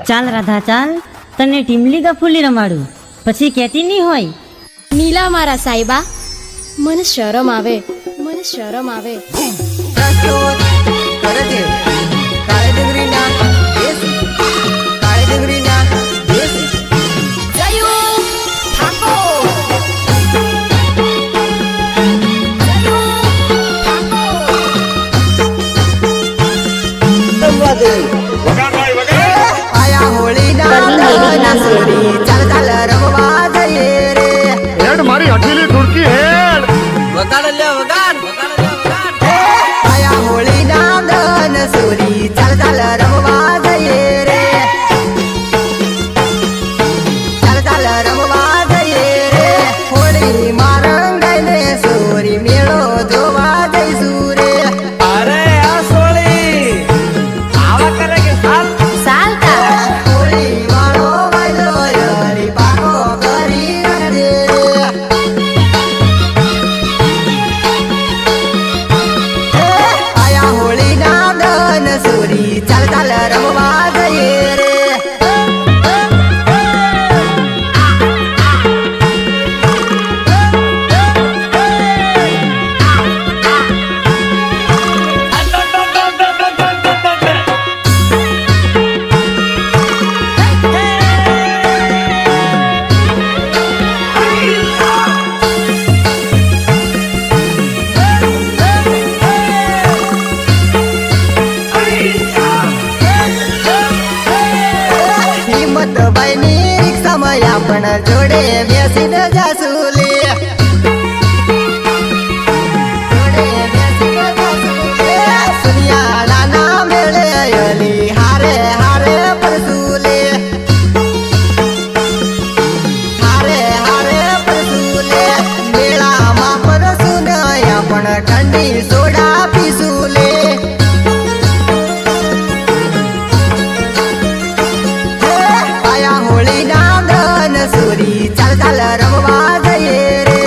ચાલ રાધા ચાલ, તને ટીમલી ગફુલી રમાડું, પછી કહેતી નહીં હોય. નીલા મારા સાહેબા, મને શરમ આવે, મને શરમ આવે. આયા હોળી ના સોરી ચાલ ચાલ રમવા જઈએ રે. હેડ મારી હઠીલી ધુડકી હેડ. વગાડ લે વગાડ. આયા હોળી ના દન સોરી ચાલ ચાલ રમવા જઈએ રે. ચાલ ચાલ રમવા જઈએ રે. હોળી માં રંગાઈને સોરી મેળો જોવા જઈશું રે. અરે આ સોળી આવા કરે કે સાલ ચાલતા હોળી વાળો વાયદો યારી પાકો કરી રાખજે રે. આયા હોળી ના દન સોરી ચાલ ચાલ રમવા જઈએ રે. હિંમત ભાઈની રિક્ષામાં આપણ જોડે બેસીને જાસુ લે. જોડે બેસીને જાસુ લે. સુનિયાળાના મેળે અલી હારે હારે પરસુ લે. હારે હારે પરસુ લે. મેળામાં પરસુ ને આપણ ઠંડી સોડા પીસું લે. આયા હોળી ના દન સોરી ચાલ ચાલ રમવા જઈએ રે.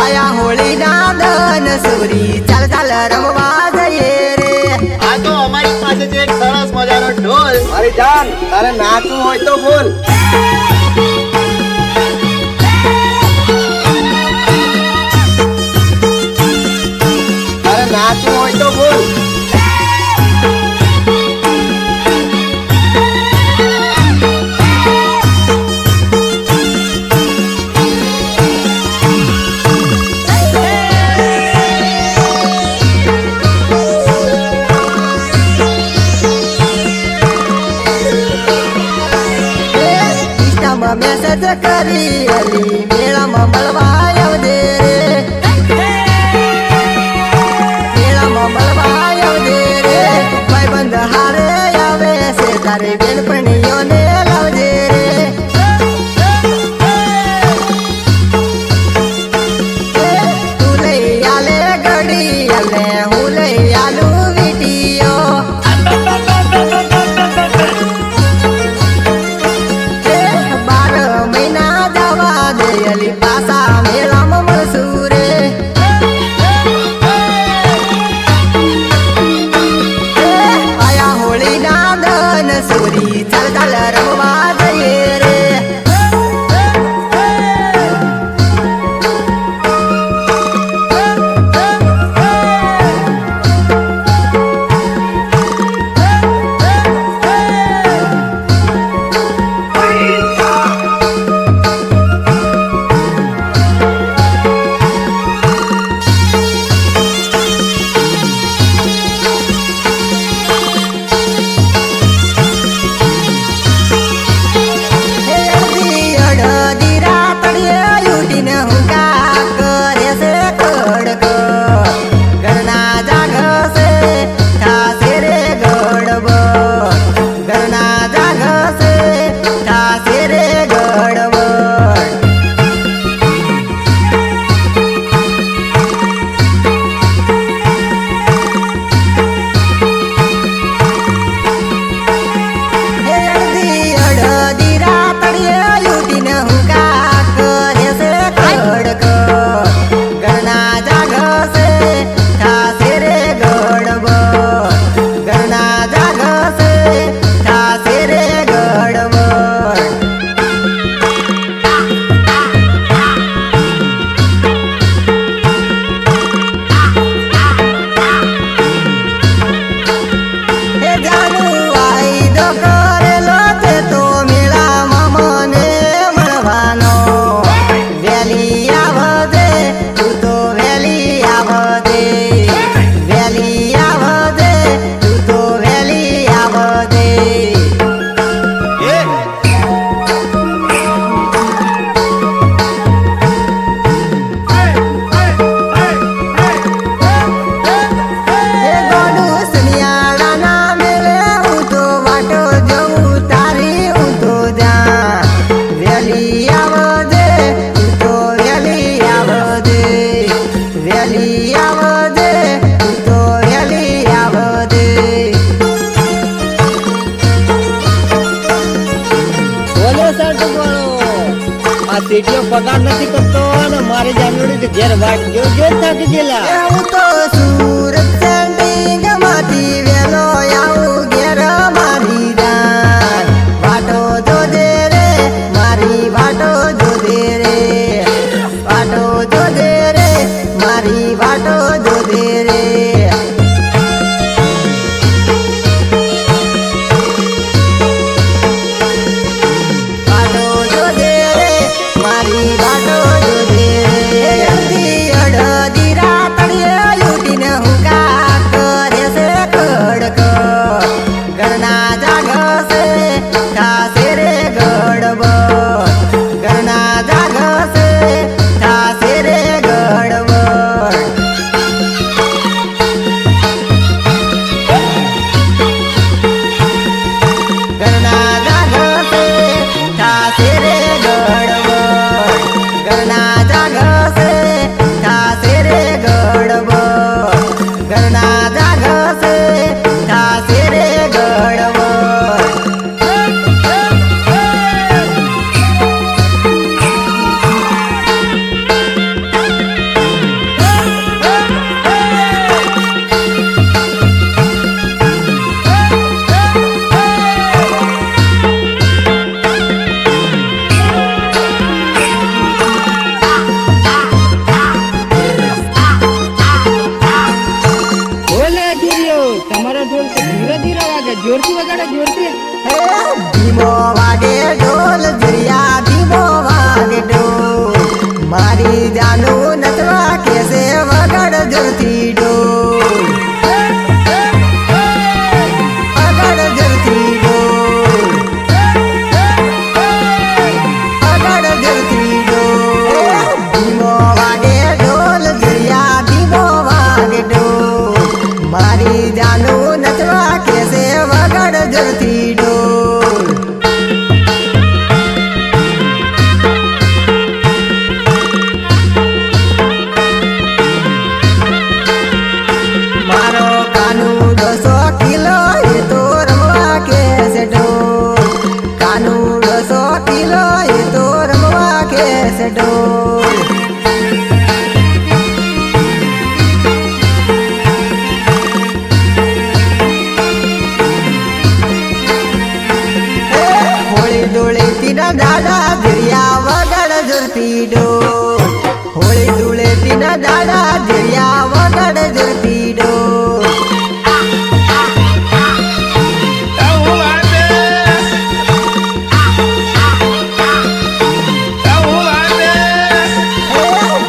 આયા હોળી ના દન સોરી ચાલ ચાલ રમવા જઈએ રે. આ તો અમારી પાસે છે એક સરસ મજાનો ઢોલ. મારી જાન, તારે નાચવું હોય તો બોલ. તારે નાચવું હોય તો બોલ. ઇન્સ્ટામાં મેસેજ કરી અલી મેળામાં મળવા આવજે રે. મેળામાં મળવા આવજે રે. ભાઈબંધ હારે આવે છે તારે બેનપણીઓને લાવજે રે. તું લઈ આલે ઘડી અને હું લઈ આલું વીટીઓ. 12 મહિના જવા દે અલી પાસા મેળા આ સીટીઓ પગાર નથી કરતો અને મારે જાનવડી ઘેર વાટ જો થાકી ગયેલા હું તો સુરત સેન્ડિંગ માંથી વેલો આવું ઘેર મારી જાન વાટો જો દે રે મારી વાટો જો દે રે વાટો જો દે રે મારી વાટો જો દે રે જોરથી વગાડે જોરથી ધીમો વાગે ઢોલ જરિયા ધીમો વાગે ઢોલ મારી જાનું નચવા કેસે વગાડ જોરથી ઢોલ વગાડ જોરથી ઢોલ વગાડ જોરથી ઢોલ ધીમો વાગે ઢોલ જરિયા ધીમો વાગે ઢોલ મારી જાનું નચવા કેસે વગાડ જોરથી ઢોલ મારો કાનુડો 100 કિલો એ તો રમવા કેસે ઢોલ કાનુડો 100 કિલો એ તો રમવા કેસે ઢોલ હોળી ધૂળેટીના દાડા ધીરિયા વગાડ જોરથી ઢોલ હોળી ધૂળેટીના દાડા ધીરિયા વગાડ જોરથી ઢોલ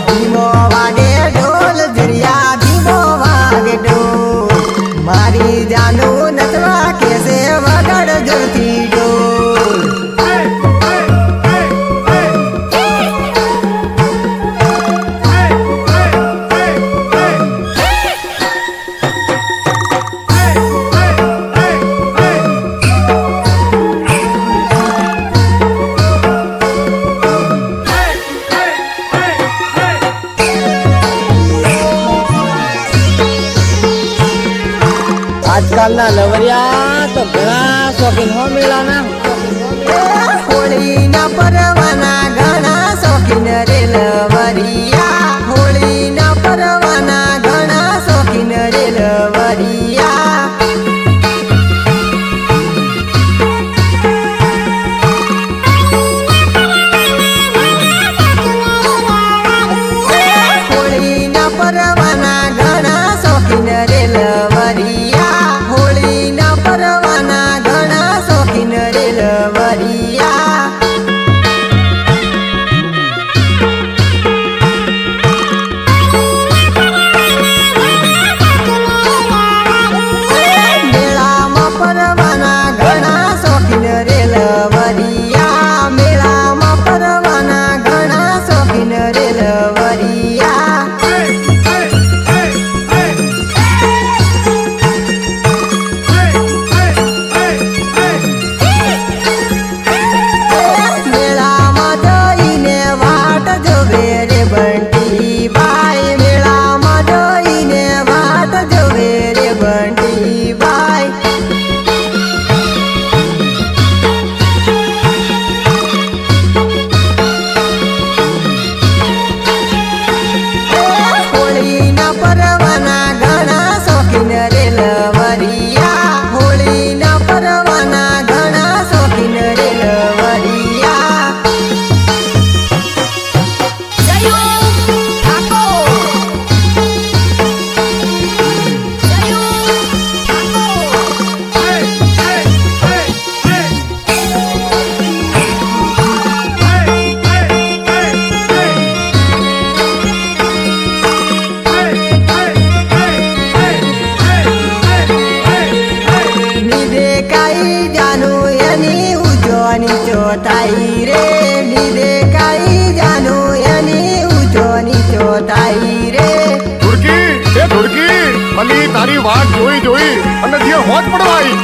ધીમો વાગે ઢોલ ધીરિયા ધીમો વાગે ઢોલ મારી જાનું નચવા કેસે વગાડ જોરથી ઢોલ આજકાલના લવરિયા તો ઘણા શોખીન હો મેળાના હોળીના પરવાના ઘણા શોખીન રે લવરિયા હોળીના પરવાના ઘણા શોખીન રે લવરિયા હોળીના પરવાના ઘણા શોખીન રે લવરિયા હોળીના પરવાના ઘણા શોખીન રે થાય રે નીદે કાઈ જાનો એની ઊંચો નીચો થાય રે ધુડકી મને તારી વાત જોઈ અને જે હોત પડવાઈ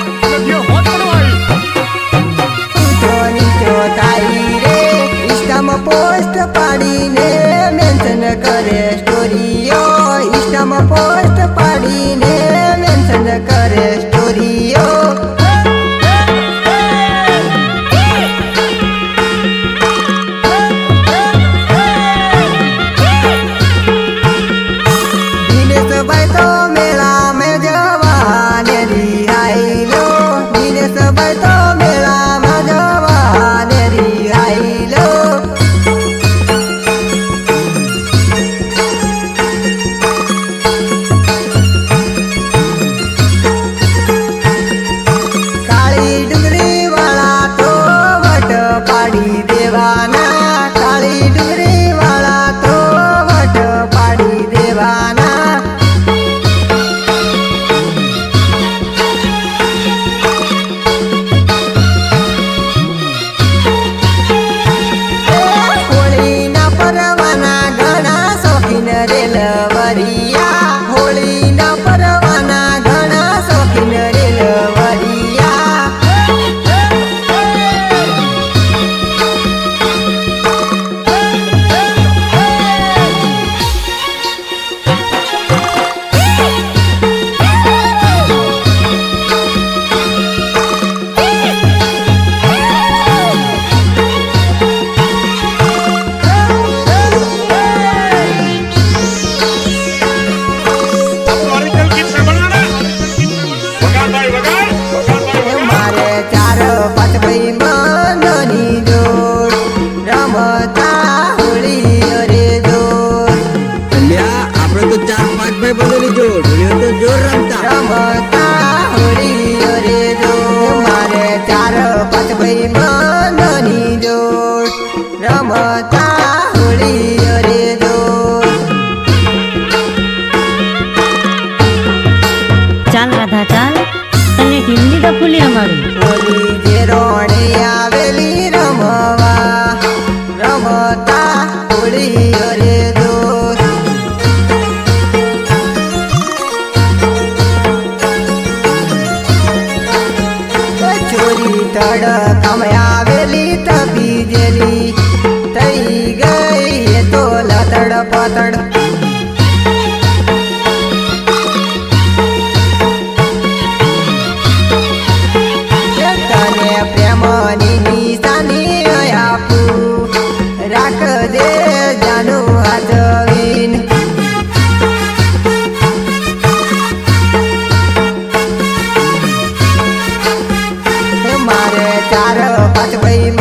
ઊંચો નીચો થાય રે ઇન્સ્ટામાં પોસ્ટ પાડીને મેન્શન કરે સ્ટોરીઓ ઇન્સ્ટામાં પોસ્ટ પાડીને મેન્શન કરે સ્ટોરીઓ દિનેશભાઈ તો મેળામાં જવાને રિહાઈલો દિનેશભાઈ તો મેળામાં જવાને રિહાઈલો કાળી ડુંગળી વાળા તો વટ પાડી દેવાના કાળી ડુંગળી વાળા તો વટ પાડી દેવાના હોળીના પરવાના ઘણા શોખીન રેલવરિયા હોળીના પરવાના ઘણા શોખીન રેલવરિયા મારે ચાર પાંચ ભાઈ બંધની જોડ રમતા હોળી અરે જોડ આપણે તો 4-5 ભાઈ બંધોની જોડ હોળીઓ તો જોર રમતા રમતા હોળી અરે જોડ મારે ચાર પાંચ ભાઈ બંધની જોડ રમતા હોળી અરે જોડ ચાલ રાધા ચાલ તને ટીમલી કા ફૂલી રમાડું હોળી જે રોણે આવેલી રમતા હોળી અરે જોડ ચોરી તડકામાં આવેલી તપી જેલી થઈ ગઈ એ તો લતડ પતડ તને પ્રેમની નિશાની આપું રાખજે જાનું હાજવીન મારે ચાર પાંચ ભાઈ